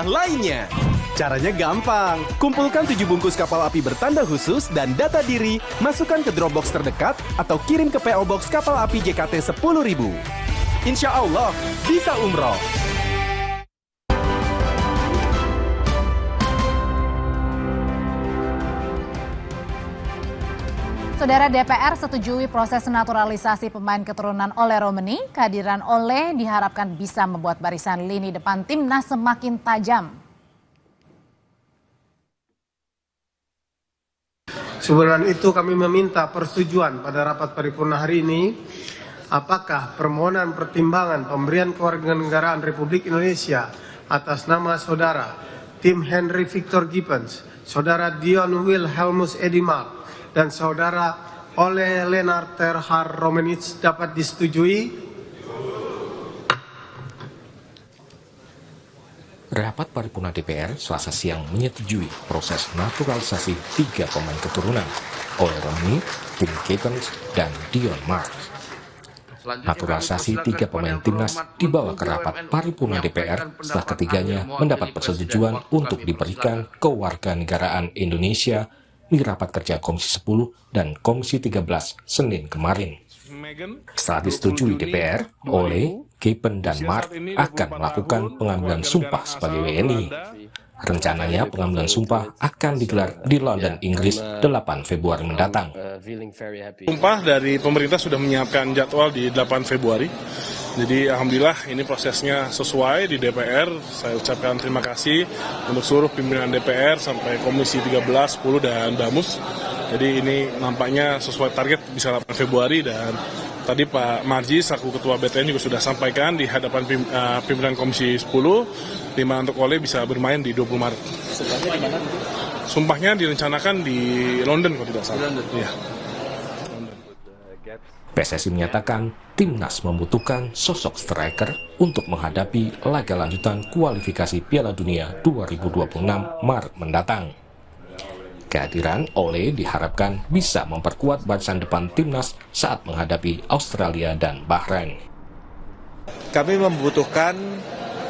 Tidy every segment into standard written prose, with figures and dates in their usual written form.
hadiah lainnya. Caranya gampang. Kumpulkan 7 bungkus kapal api bertanda khusus dan data diri, masukkan ke Dropbox terdekat atau kirim ke PO Box kapal api JKT 10.000. Insya Allah bisa umroh. Saudara, DPR setujui proses naturalisasi pemain keturunan Ole Romeni. Kehadiran Ole diharapkan bisa membuat barisan lini depan timnas semakin tajam. Sebelum itu kami meminta persetujuan pada rapat paripurna hari ini, apakah permohonan pertimbangan pemberian kewarganegaraan Republik Indonesia atas nama saudara Tim Henry Victor Gibbons, saudara Dion Wilhelmus Edimark, dan saudara Ole Lennart Terhar Romenits dapat disetujui? Rapat paripurna DPR Selasa siang menyetujui proses naturalisasi 3 pemain keturunan, Ole Romeni, Tim Gibbons, dan Dion Mark. Naturalisasi 3 pemain timnas dibawa ke rapat paripurna DPR setelah ketiganya mendapat persetujuan untuk diberikan kewarganegaraan Indonesia di rapat kerja Komisi 10 dan Komisi 13 Senin kemarin. Setelah disetujui DPR, Ole, Gibbons, dan Mark akan melakukan pengambilan sumpah sebagai WNI. Rencananya pengambilan sumpah akan digelar di London, Inggris 8 Februari mendatang. Sumpah dari pemerintah sudah menyiapkan jadwal di 8 Februari. Jadi alhamdulillah ini prosesnya sesuai di DPR. Saya ucapkan terima kasih untuk seluruh pimpinan DPR sampai Komisi 13, 10, dan Bamus. Jadi ini nampaknya sesuai target bisa 8 Februari dan tadi Pak Marji selaku Ketua BTN juga sudah sampaikan di hadapan pimpinan Komisi 10 di mana untuk Ole bisa bermain di 20 Maret. Sumpahnya di mana? Sumpahnya direncanakan di London kalau tidak salah. Ya. PSSI menyatakan timnas membutuhkan sosok striker untuk menghadapi laga lanjutan kualifikasi Piala Dunia 2026 Maret mendatang. Kehadiran Ole diharapkan bisa memperkuat barisan depan timnas saat menghadapi Australia dan Bahrain. Kami membutuhkan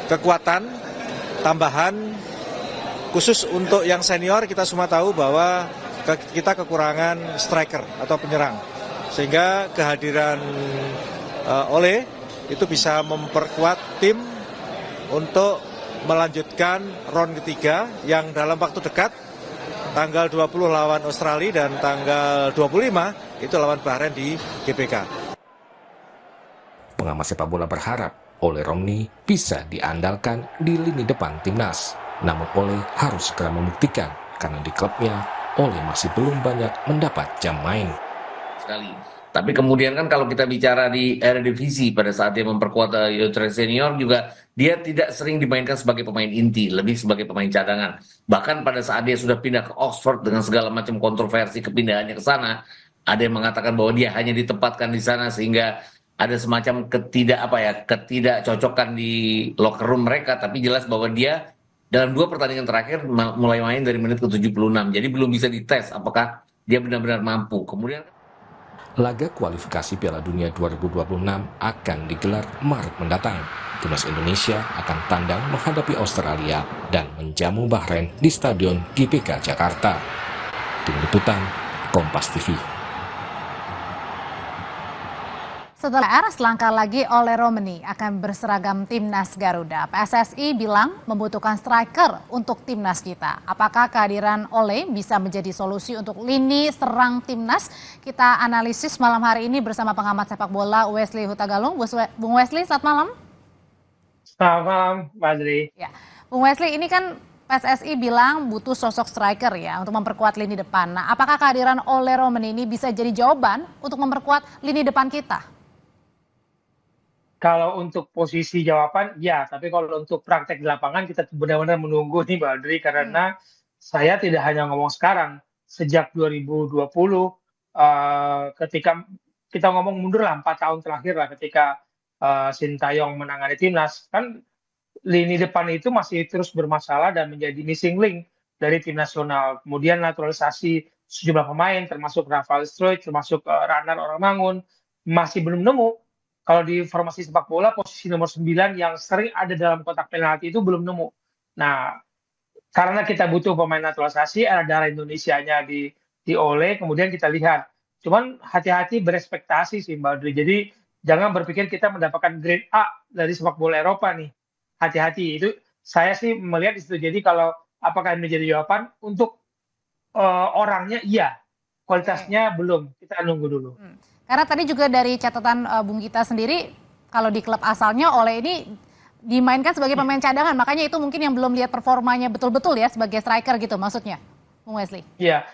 kekuatan tambahan khusus untuk yang senior. Kita semua tahu bahwa kita kekurangan striker atau penyerang. Sehingga kehadiran Ole itu bisa memperkuat tim untuk melanjutkan round ketiga yang dalam waktu dekat tanggal 20 lawan Australia dan tanggal 25 itu lawan Bahrain di GBK. Pengamat sepak bola berharap Ole Romeni bisa diandalkan di lini depan timnas. Namun Ole harus segera membuktikan karena di klubnya Ole masih belum banyak mendapat jam main. Sekali. Tapi kemudian kan kalau kita bicara di Eredivisie pada saat dia memperkuat Youth Senior juga dia tidak sering dimainkan sebagai pemain inti, lebih sebagai pemain cadangan. Bahkan pada saat dia sudah pindah ke Oxford dengan segala macam kontroversi kepindahannya ke sana, ada yang mengatakan bahwa dia hanya ditempatkan di sana sehingga ada semacam ketidakcocokan di locker room mereka, tapi jelas bahwa dia dalam 2 pertandingan terakhir mulai main dari menit ke-76. Jadi belum bisa dites apakah dia benar-benar mampu. Kemudian laga kualifikasi Piala Dunia 2026 akan digelar Maret mendatang. Timnas Indonesia akan tandang menghadapi Australia dan menjamu Bahrain di Stadion GBK Jakarta. Tim Liputan Kompas TV. Setelah selangkah lagi Ole Romeni akan berseragam timnas Garuda. PSSI bilang membutuhkan striker untuk timnas kita. Apakah kehadiran Ole bisa menjadi solusi untuk lini serang timnas? Kita analisis malam hari ini bersama pengamat sepak bola Wesley Hutagalung. Bung Wesley, selamat malam. Selamat malam, Mbak Adri. Ya, Bung Wesley, ini kan PSSI bilang butuh sosok striker ya untuk memperkuat lini depan. Nah, apakah kehadiran Ole Romeni ini bisa jadi jawaban untuk memperkuat lini depan kita? Kalau untuk posisi jawaban, ya. Tapi kalau untuk praktek di lapangan, kita benar-benar menunggu nih, Mbak Audrey. Karena saya tidak hanya ngomong sekarang. Sejak 2020, ketika kita ngomong mundur lah, 4 tahun terakhir lah, ketika Sintayong menangani timnas. Kan lini depan itu masih terus bermasalah dan menjadi missing link dari tim nasional. Kemudian naturalisasi sejumlah pemain, termasuk Rafael Struijk, termasuk Ranar Oramangun, masih belum nemu. Kalau di formasi sepak bola, posisi nomor 9 yang sering ada dalam kotak penalti itu belum nemu. Nah, karena kita butuh pemain naturalisasi, ada darah Indonesianya di Ole, kemudian kita lihat. Cuman hati-hati berekspektasi sih Mbak Audrey. Jadi jangan berpikir kita mendapatkan grade A dari sepak bola Eropa nih. Hati-hati. Itu saya sih melihat di situ. Jadi kalau apakah ini menjadi jawaban untuk orangnya iya, kualitasnya belum. Kita nunggu dulu. Karena tadi juga dari catatan Bung Gita sendiri, kalau di klub asalnya Ole ini dimainkan sebagai pemain cadangan, makanya itu mungkin yang belum lihat performanya betul-betul ya sebagai striker gitu maksudnya, Bung Wesley. Iya,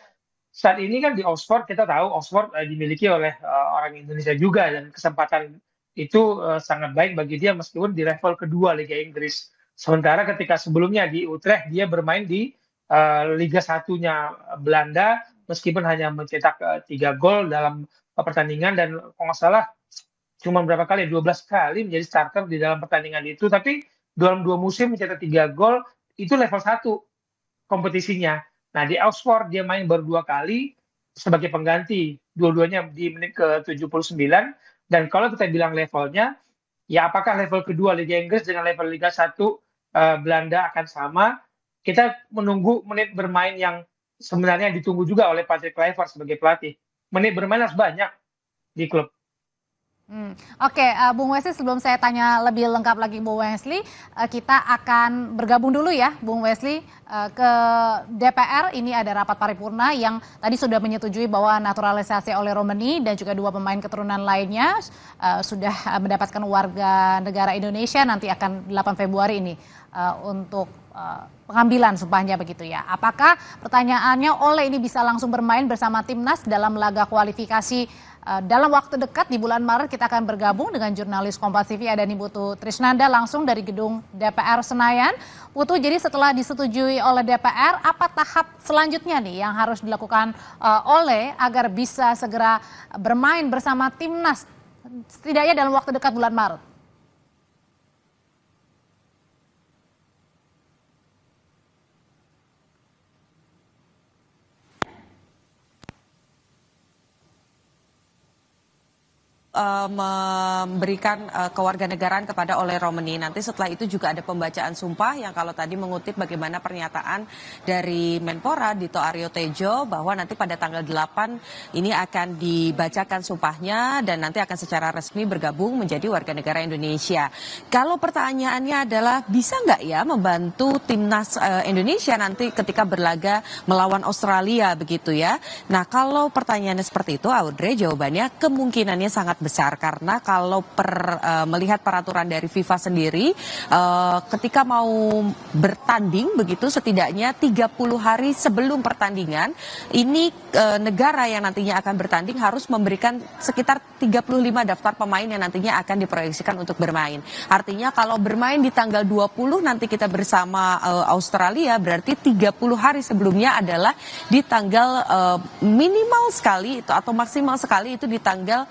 saat ini kan di Oxford kita tahu Oxford dimiliki oleh orang Indonesia juga dan kesempatan itu sangat baik bagi dia meskipun di level kedua Liga Inggris. Sementara ketika sebelumnya di Utrecht dia bermain di Liga 1-nya Belanda meskipun hanya mencetak 3 gol dalam pertandingan dan kalau nggak salah cuma berapa kali 12 kali menjadi starter di dalam pertandingan itu, tapi dalam 2 musim mencetak 3 gol itu level 1 kompetisinya. Nah di Oxford dia main baru 2 kali sebagai pengganti, dua-duanya di menit ke 79, dan kalau kita bilang levelnya, ya apakah level kedua Liga Inggris dengan level Liga 1 Belanda akan sama? Kita menunggu menit bermain yang sebenarnya ditunggu juga oleh Patrick Kluivert sebagai pelatih. Menit bermain harus banyak di klub. Oke, Bung Wesley, sebelum saya tanya lebih lengkap lagi Bung Wesley, kita akan bergabung dulu ya Bung Wesley ke DPR. Ini ada rapat paripurna yang tadi sudah menyetujui bahwa naturalisasi oleh Romani dan juga 2 pemain keturunan lainnya sudah mendapatkan warga negara Indonesia, nanti akan 8 Februari ini untuk pengambilan sumpahnya begitu ya. Apakah pertanyaannya Ole ini bisa langsung bermain bersama timnas dalam laga kualifikasi dalam waktu dekat di bulan Maret? Kita akan bergabung dengan jurnalis Kompas TV Adani Putu Trisnanda langsung dari gedung DPR Senayan. Putu, jadi setelah disetujui oleh DPR, apa tahap selanjutnya nih yang harus dilakukan Ole agar bisa segera bermain bersama timnas setidaknya dalam waktu dekat bulan Maret? Memberikan kewarganegaraan kepada Ole Romani. Nanti setelah itu juga ada pembacaan sumpah yang kalau tadi mengutip bagaimana pernyataan dari Menpora Dito Aryo Tejo bahwa nanti pada tanggal 8 ini akan dibacakan sumpahnya dan nanti akan secara resmi bergabung menjadi warga negara Indonesia. Kalau pertanyaannya adalah bisa nggak ya membantu timnas Indonesia nanti ketika berlaga melawan Australia begitu ya. Nah kalau pertanyaannya seperti itu Audrey, jawabannya kemungkinannya sangat besar karena kalau melihat peraturan dari FIFA sendiri ketika mau bertanding begitu setidaknya 30 hari sebelum pertandingan ini negara yang nantinya akan bertanding harus memberikan sekitar 35 daftar pemain yang nantinya akan diproyeksikan untuk bermain. Artinya kalau bermain di tanggal 20 nanti kita bersama Australia berarti 30 hari sebelumnya adalah di tanggal minimal sekali itu atau maksimal sekali itu di tanggal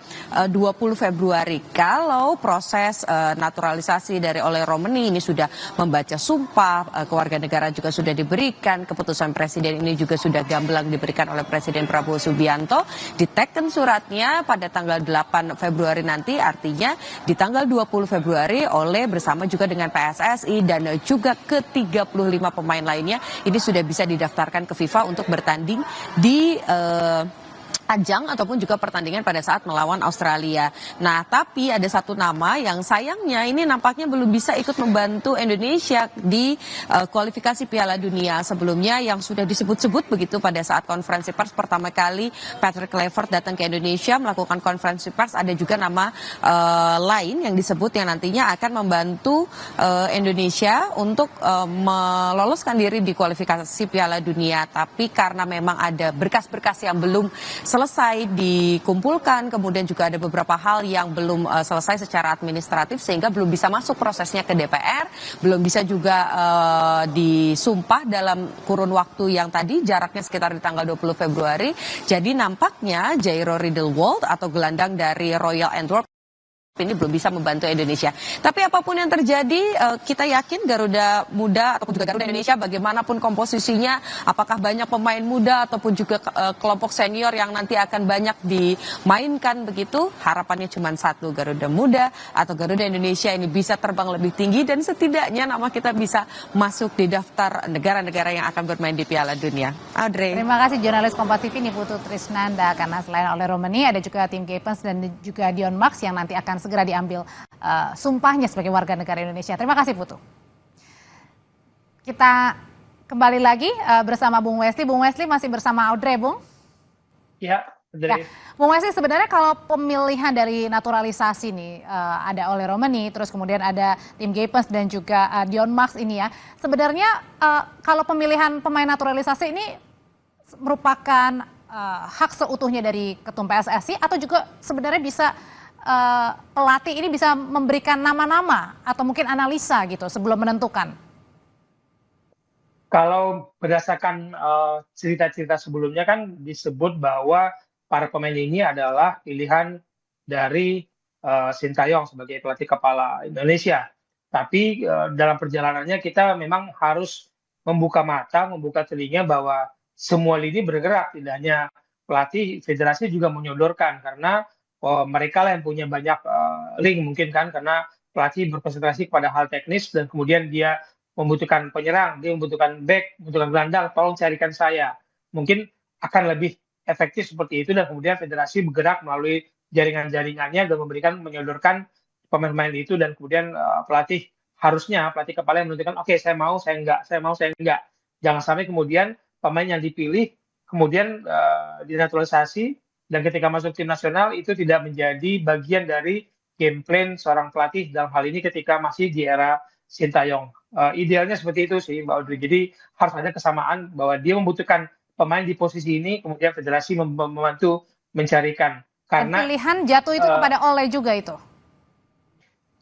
20 Februari. Kalau proses naturalisasi dari Ole Romani ini sudah membaca sumpah, kewarganegaraan juga sudah diberikan, keputusan presiden ini juga sudah gamblang diberikan oleh Presiden Prabowo Subianto, diteken suratnya pada tanggal 8 Februari nanti, artinya di tanggal 20 Februari Ole bersama juga dengan PSSI dan juga ke-35 pemain lainnya ini sudah bisa didaftarkan ke FIFA untuk bertanding di ajang ataupun juga pertandingan pada saat melawan Australia. Nah, tapi ada satu nama yang sayangnya ini nampaknya belum bisa ikut membantu Indonesia di kualifikasi Piala Dunia sebelumnya yang sudah disebut-sebut begitu pada saat konferensi pers pertama kali Patrick Kluivert datang ke Indonesia melakukan konferensi pers. Ada juga nama lain yang disebut yang nantinya akan membantu Indonesia untuk meloloskan diri di kualifikasi Piala Dunia. Tapi karena memang ada berkas-berkas yang belum selesai dikumpulkan, kemudian juga ada beberapa hal yang belum selesai secara administratif sehingga belum bisa masuk prosesnya ke DPR, belum bisa juga disumpah dalam kurun waktu yang tadi jaraknya sekitar di tanggal 20 Februari. Jadi nampaknya Jairo Riedewald atau gelandang dari Royal Antwerp ini belum bisa membantu Indonesia. Tapi apapun yang terjadi, kita yakin Garuda Muda ataupun juga Garuda Indonesia bagaimanapun komposisinya, apakah banyak pemain muda ataupun juga kelompok senior yang nanti akan banyak dimainkan begitu, harapannya cuma satu, Garuda Muda atau Garuda Indonesia ini bisa terbang lebih tinggi dan setidaknya nama kita bisa masuk di daftar negara-negara yang akan bermain di Piala Dunia. Audrey. Terima kasih jurnalis Kompas TV Niputu Trisnanda, karena selain oleh Romani ada juga tim Gapens dan juga Dion Max yang nanti akan segera diambil sumpahnya sebagai warga negara Indonesia. Terima kasih Putu. Kita kembali lagi bersama Bung Wesley. Bung Wesley masih bersama Audrey, Bung? Ya, Audrey. Ya. Bung Wesley, sebenarnya kalau pemilihan dari naturalisasi nih, ada oleh Romani, terus kemudian ada tim Gapens dan juga Dion Max ini ya. Sebenarnya kalau pemilihan pemain naturalisasi ini merupakan hak seutuhnya dari Ketum PSSI atau juga sebenarnya bisa pelatih ini bisa memberikan nama-nama atau mungkin analisa gitu sebelum menentukan? Kalau berdasarkan cerita-cerita sebelumnya kan disebut bahwa para pemain ini adalah pilihan dari Sintayong sebagai pelatih kepala Indonesia. Tapi dalam perjalanannya kita memang harus membuka mata, membuka telinga bahwa semua lini bergerak, tidak hanya pelatih, federasi juga menyodorkan karena mereka lah yang punya banyak link mungkin kan, karena pelatih berkonsentrasi kepada hal teknis dan kemudian dia membutuhkan penyerang, dia membutuhkan back, membutuhkan gelandang, tolong carikan saya. Mungkin akan lebih efektif seperti itu dan kemudian federasi bergerak melalui jaringan-jaringannya dan menyodorkan pemain-pemain itu dan kemudian pelatih kepala yang menentukan oke, saya mau, saya enggak, saya mau, saya enggak. Jangan sampai kemudian pemain yang dipilih kemudian dinaturalisasi dan ketika masuk tim nasional itu tidak menjadi bagian dari game plan seorang pelatih dalam hal ini ketika masih di era Sintayong. Idealnya seperti itu sih Mbak Audrey. Jadi harus ada kesamaan bahwa dia membutuhkan pemain di posisi ini, kemudian federasi membantu mencarikan. Karena dan pilihan jatuh itu kepada Ole juga itu?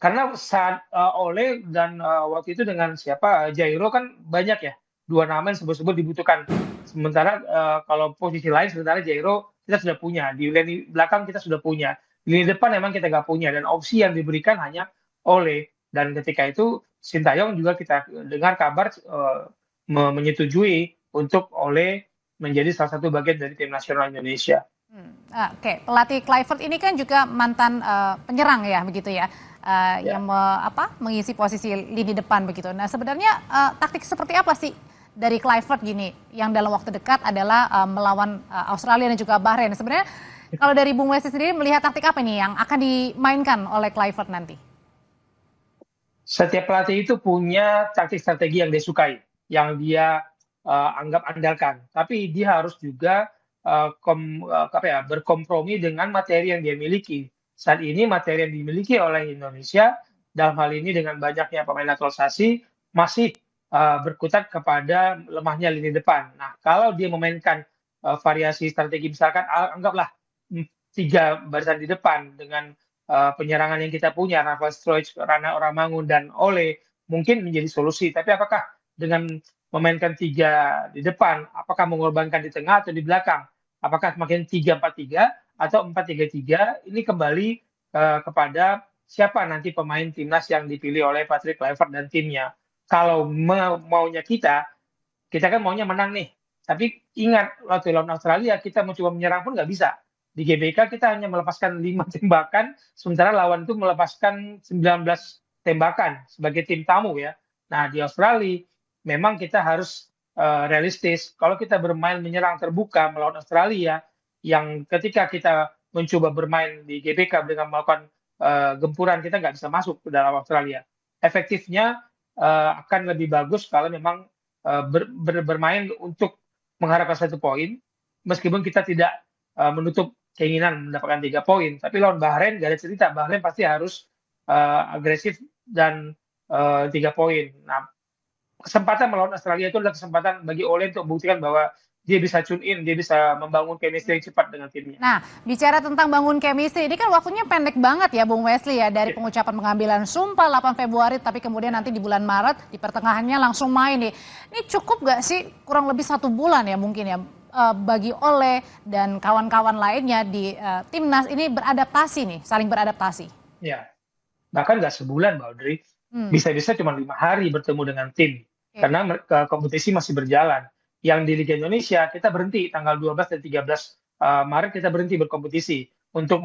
Karena saat Ole dan waktu itu dengan siapa, Jairo kan banyak ya, 2 nama yang sebut-sebut dibutuhkan. Sementara kalau posisi lain sementara Jairo kita sudah punya, di lini belakang kita sudah punya, di lini depan memang kita nggak punya dan opsi yang diberikan hanya Ole. Dan ketika itu Sintayong juga kita dengar kabar menyetujui untuk Ole menjadi salah satu bagian dari tim nasional Indonesia. Oke, pelatih Kluivert ini kan juga mantan penyerang ya begitu ya, yang mengisi posisi lini depan begitu. Nah sebenarnya taktik seperti apa sih dari Kluivert gini yang dalam waktu dekat adalah melawan Australia dan juga Bahrain? Sebenarnya kalau dari Bung Wesley sendiri melihat taktik apa nih yang akan dimainkan oleh Kluivert nanti? Setiap pelatih itu punya taktik strategi yang dia sukai, yang dia anggap andalkan. Tapi dia harus juga berkompromi dengan materi yang dia miliki. Saat ini materi yang dimiliki oleh Indonesia dalam hal ini dengan banyaknya pemain naturalisasi masih berkutat kepada lemahnya lini depan. Nah, kalau dia memainkan variasi strategi misalkan anggaplah 3 barisan di depan dengan penyerangan yang kita punya, Rafael Struijk, Rana Oramangun, dan Ole, mungkin menjadi solusi. Tapi apakah dengan memainkan 3 di depan, apakah mengorbankan di tengah atau di belakang? Apakah makin 3-4-3 atau 4-3-3? Ini kembali kepada siapa nanti pemain timnas yang dipilih oleh Patrick Kluivert dan timnya. Kalau maunya kita kan maunya menang nih. Tapi ingat, waktu lawan Australia kita mencoba menyerang pun nggak bisa. Di GBK kita hanya melepaskan 5 tembakan, sementara lawan itu melepaskan 19 tembakan sebagai tim tamu ya. Nah di Australia memang kita harus realistis. Kalau kita bermain menyerang terbuka melawan Australia, yang ketika kita mencoba bermain di GBK dengan melakukan gempuran, kita nggak bisa masuk ke dalam Australia. Efektifnya akan lebih bagus kalau memang bermain untuk mengharapkan 1 poin, meskipun kita tidak menutup keinginan mendapatkan 3 poin. Tapi lawan Bahrain gak ada cerita, Bahrain pasti harus agresif dan 3 poin. Nah, kesempatan melawan Australia itu adalah kesempatan bagi Ole untuk membuktikan bahwa dia bisa tune in, dia bisa membangun chemistry yang cepat dengan timnya. Nah, bicara tentang bangun chemistry, ini kan waktunya pendek banget ya Bung Wesley ya, dari pengucapan pengambilan sumpah 8 Februari, tapi kemudian nanti di bulan Maret, di pertengahannya langsung main nih. Ini cukup gak sih kurang lebih 1 bulan ya mungkin ya, bagi Ole dan kawan-kawan lainnya di timnas ini beradaptasi nih, saling beradaptasi? Ya, bahkan nggak sebulan, Mbak Audrey. Bisa-bisa cuma 5 hari bertemu dengan tim. Karena kompetisi masih berjalan. Yang di Liga Indonesia, kita berhenti tanggal 12 dan 13 Maret kita berhenti berkompetisi untuk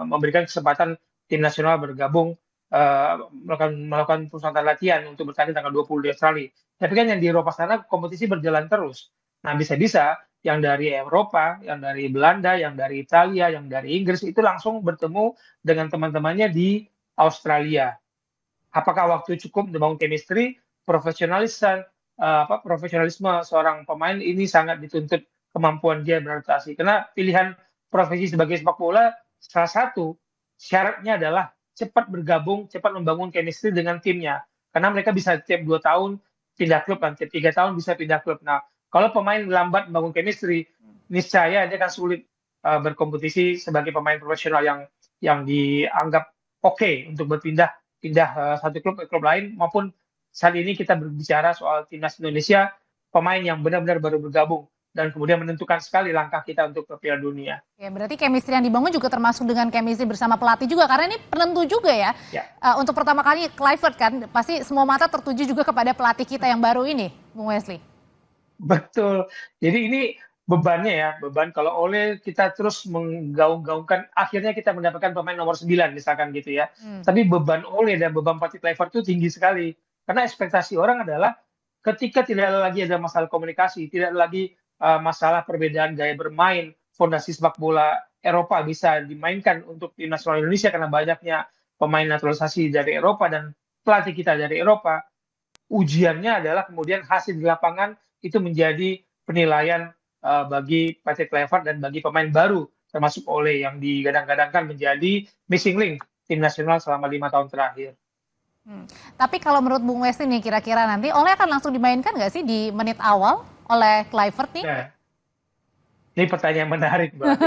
memberikan kesempatan tim nasional bergabung melakukan pusatan latihan untuk bertanding tanggal 20 di Australia. Tapi kan yang di Eropa sana kompetisi berjalan terus. Nah, bisa-bisa yang dari Eropa, yang dari Belanda, yang dari Italia, yang dari Inggris itu langsung bertemu dengan teman-temannya di Australia. Apakah waktu cukup untuk membangun chemistry, profesionalisme seorang pemain ini sangat dituntut kemampuan dia beradaptasi. Karena pilihan profesi sebagai sepak bola salah satu syaratnya adalah cepat bergabung, cepat membangun chemistry dengan timnya. Karena mereka bisa tiap 2 tahun pindah klub, dan tiap 3 tahun bisa pindah klub. Nah, kalau pemain lambat membangun chemistry, niscaya dia akan sulit berkompetisi sebagai pemain profesional yang dianggap oke untuk pindah satu klub ke klub lain, maupun saat ini kita berbicara soal timnas Indonesia, pemain yang benar-benar baru bergabung dan kemudian menentukan sekali langkah kita untuk ke Piala Dunia. Ya, berarti chemistry yang dibangun juga termasuk dengan chemistry bersama pelatih juga, karena ini penentu juga ya. Untuk pertama kali Kluivert kan, pasti semua mata tertuju juga kepada pelatih kita yang baru ini, Bung Wesley. Betul. Jadi ini beban kalau oleh kita terus menggaung-gaungkan, akhirnya kita mendapatkan pemain nomor 9 misalkan gitu ya. Tapi beban oleh dan beban pelatih Kluivert itu tinggi sekali. Karena ekspektasi orang adalah ketika tidak lagi ada masalah komunikasi, tidak lagi masalah perbedaan gaya bermain, fondasi sepak bola Eropa bisa dimainkan untuk tim nasional Indonesia karena banyaknya pemain naturalisasi dari Eropa dan pelatih kita dari Eropa. Ujiannya adalah kemudian hasil di lapangan itu menjadi penilaian bagi pelatih Kluivert dan bagi pemain baru, termasuk Ole yang digadang-gadangkan menjadi missing link tim nasional selama 5 tahun terakhir. Tapi kalau menurut Bung Wesley nih, kira-kira nanti Ole akan langsung dimainkan nggak sih di menit awal oleh Kluivert nih? Nah, ini pertanyaan menarik, Mbak.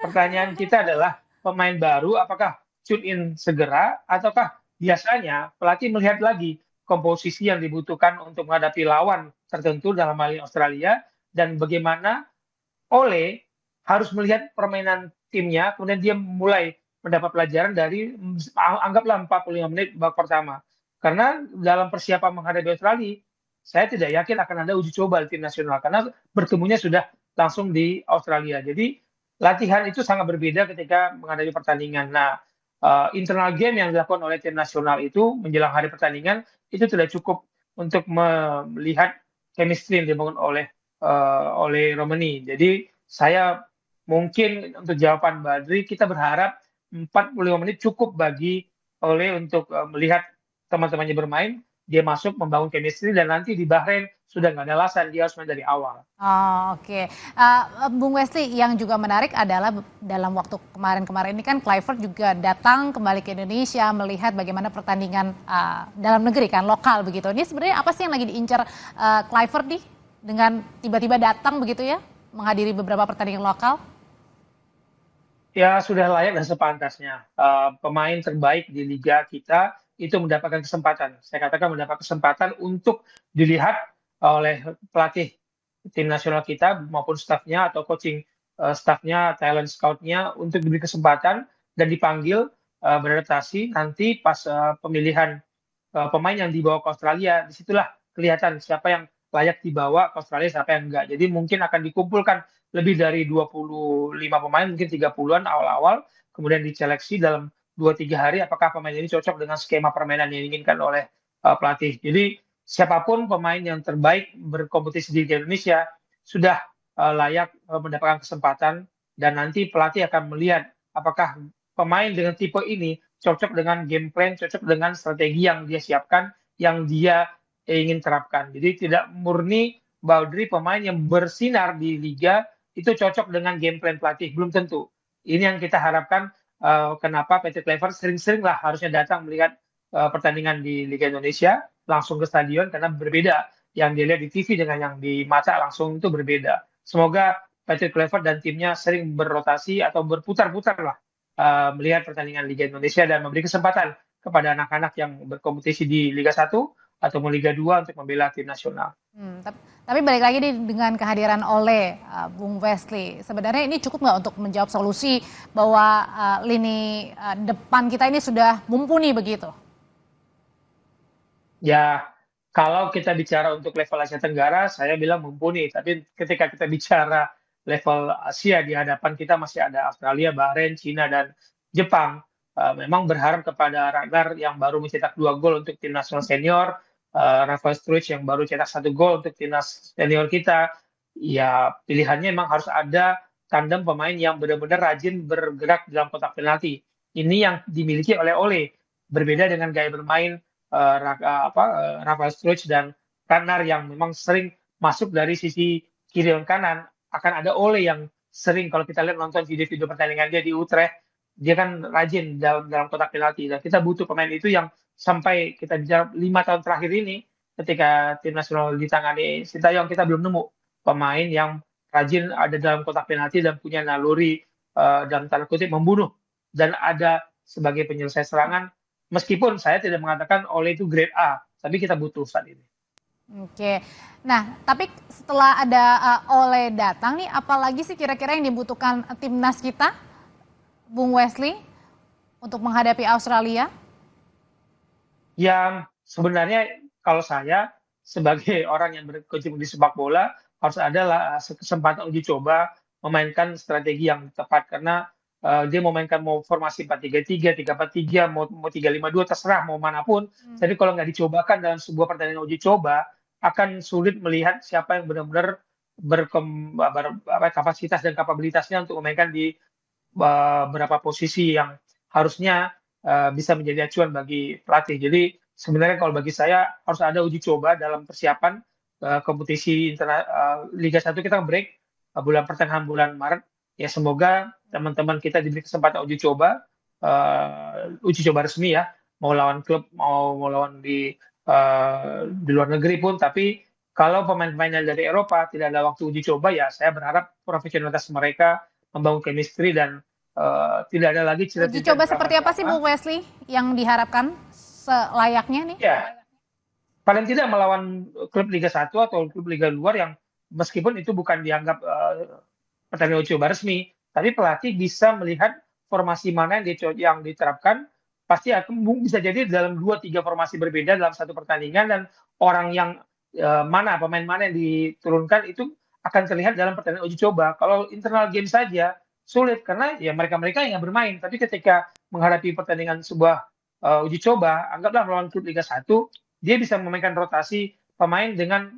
Pertanyaan kita adalah pemain baru apakah tune in segera ataukah biasanya pelatih melihat lagi komposisi yang dibutuhkan untuk menghadapi lawan tertentu dalam hal ini Australia, dan bagaimana Ole harus melihat permainan timnya, kemudian dia mulai mendapat pelajaran dari anggaplah 45 menit babak pertama. Karena dalam persiapan menghadapi Australia, saya tidak yakin akan ada uji coba di tim nasional karena bertemunya sudah langsung di Australia. Jadi latihan itu sangat berbeda ketika menghadapi pertandingan. Nah, internal game yang dilakukan oleh tim nasional itu menjelang hari pertandingan itu tidak cukup untuk melihat chemistry yang dibangun oleh Romani. Jadi saya mungkin untuk jawaban Mbak Adri, kita berharap 45 menit cukup bagi Ole untuk melihat teman-temannya bermain, dia masuk membangun chemistry, dan nanti di Bahrain sudah nggak ada alasan, dia harus main dari awal. Oke. Bung Wesley, yang juga menarik adalah dalam waktu kemarin-kemarin ini kan Kluivert juga datang kembali ke Indonesia melihat bagaimana pertandingan dalam negeri kan, lokal begitu. Ini sebenarnya apa sih yang lagi diincar Kluivert nih dengan tiba-tiba datang begitu ya, menghadiri beberapa pertandingan lokal? Ya sudah layak dan sepantasnya. Pemain terbaik di liga kita itu mendapatkan kesempatan. Saya katakan mendapat kesempatan untuk dilihat oleh pelatih tim nasional kita maupun stafnya atau coaching stafnya, talent scoutnya untuk diberi kesempatan dan dipanggil beradaptasi. Nanti pas pemilihan pemain yang dibawa ke Australia, disitulah kelihatan siapa yang layak dibawa ke Australia, siapa yang enggak. Jadi mungkin akan dikumpulkan lebih dari 25 pemain, mungkin 30-an awal-awal, kemudian diseleksi dalam 2-3 hari apakah pemain ini cocok dengan skema permainan yang diinginkan oleh pelatih. Jadi siapapun pemain yang terbaik berkompetisi di Indonesia sudah layak mendapatkan kesempatan, dan nanti pelatih akan melihat apakah pemain dengan tipe ini cocok dengan game plan, cocok dengan strategi yang dia siapkan, yang dia ingin terapkan. Jadi tidak murni Baudry pemain yang bersinar di liga itu cocok dengan game plan pelatih, belum tentu. Ini yang kita harapkan. Kenapa PT Kluivert sering-sering lah harusnya datang melihat pertandingan di Liga Indonesia langsung ke stadion, karena berbeda yang dilihat di TV dengan yang di mata langsung itu berbeda. Semoga PT Kluivert dan timnya sering berrotasi atau berputar-putar lah melihat pertandingan Liga Indonesia dan memberi kesempatan kepada anak-anak yang berkompetisi di Liga 1 atau mau Liga 2 untuk membela tim nasional. Tapi balik lagi nih dengan kehadiran Ole, Bung Wesley, sebenarnya ini cukup nggak untuk menjawab solusi bahwa lini depan kita ini sudah mumpuni begitu? Ya, kalau kita bicara untuk level Asia Tenggara, saya bilang mumpuni. Tapi ketika kita bicara level Asia, di hadapan kita masih ada Australia, Bahrain, Cina, dan Jepang. Memang berharap kepada Ragnar yang baru mencetak 2 gol untuk tim nasional senior, Rafael Struijk yang baru cetak 1 gol untuk timnas senior kita. Ya, pilihannya memang harus ada tandem pemain yang benar-benar rajin bergerak dalam kotak penalti. Ini yang dimiliki oleh Ole. Berbeda dengan gaya bermain Rafael Struijk dan Ragnar yang memang sering masuk dari sisi kiri dan kanan. Akan ada Ole yang sering, kalau kita lihat nonton video-video pertandingan dia di Utrecht, dia kan rajin dalam kotak penalti. Dan kita butuh pemain itu yang sampai kita bicara 5 tahun terakhir ini, ketika tim nasional ditangani Sintayong, kita belum nemu pemain yang rajin ada dalam kotak penalti dan punya naluri dalam tanda kutip membunuh dan ada sebagai penyelesai serangan. Meskipun saya tidak mengatakan Ole itu grade A, tapi kita butuh saat ini. Oke, nah tapi setelah ada Ole datang nih, apalagi sih kira-kira yang dibutuhkan timnas kita, Bung Wesley, untuk menghadapi Australia? Ya, sebenarnya kalau saya sebagai orang yang berkecimpung di sepak bola harus ada kesempatan uji coba memainkan strategi yang tepat, karena dia memainkan mau formasi 4-3-3, 3-4-3, mau 3-5-2, terserah mau manapun. Tapi kalau nggak dicobakan dalam sebuah pertandingan uji coba, akan sulit melihat siapa yang benar-benar kapasitas dan kapabilitasnya untuk memainkan di beberapa posisi yang harusnya bisa menjadi acuan bagi pelatih. Jadi sebenarnya kalau bagi saya harus ada uji coba dalam persiapan kompetisi Liga 1 kita break bulan pertengahan bulan Maret. Ya semoga teman-teman kita diberi kesempatan uji coba resmi ya, mau lawan klub mau lawan di luar negeri pun. Tapi kalau pemain-pemainnya dari Eropa tidak ada waktu uji coba, ya saya berharap profesionalitas mereka membangun chemistry dan tidak ada lagi cerita-cerita. Uji coba seperti apa sih Bung Wesley yang diharapkan selayaknya nih? Ya, paling tidak melawan klub Liga 1 atau klub Liga luar yang meskipun itu bukan dianggap pertandingan uji coba resmi, tapi pelatih bisa melihat formasi mana yang diterapkan. Pasti akan bisa jadi dalam 2-3 formasi berbeda dalam satu pertandingan, dan orang yang pemain mana yang diturunkan itu akan terlihat dalam pertandingan uji coba. Kalau internal game saja sulit karena ya mereka yang bermain. Tapi ketika menghadapi pertandingan sebuah uji coba, anggaplah melawan klub Liga 1, dia bisa memainkan rotasi pemain dengan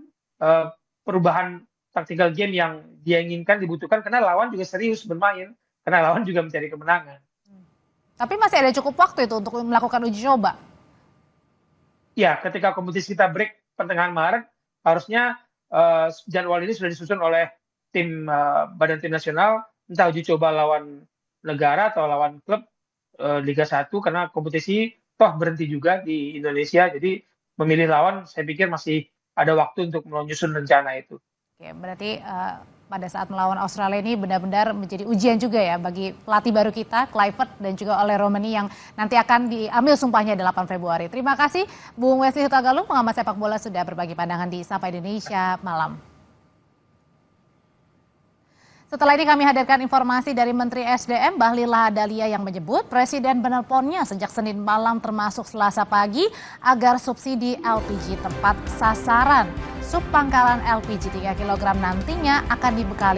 perubahan tactical game yang dia inginkan, dibutuhkan, karena lawan juga serius bermain, karena lawan juga mencari kemenangan. Tapi masih ada cukup waktu itu untuk melakukan uji coba? Ya, ketika kompetisi kita break pertengahan Maret, harusnya jadwal ini sudah disusun oleh tim badan tim nasional, entah uji coba lawan negara atau lawan klub Liga 1, karena kompetisi toh berhenti juga di Indonesia. Jadi memilih lawan saya pikir masih ada waktu untuk menyusun rencana itu. Oke, berarti pada saat melawan Australia ini benar-benar menjadi ujian juga ya bagi pelatih baru kita, Kluivert, dan juga Ole Romani yang nanti akan diambil sumpahnya 8 Februari. Terima kasih Bung Wesley Hutagalung, pengamat sepak bola, sudah berbagi pandangan di Sapa Indonesia Malam. Setelah ini kami hadirkan informasi dari Menteri SDM Bahlil Lahadalia yang menyebut Presiden menelponnya sejak Senin malam termasuk Selasa pagi agar subsidi LPG tepat sasaran. Subpangkalan LPG 3 kg nantinya akan dibekali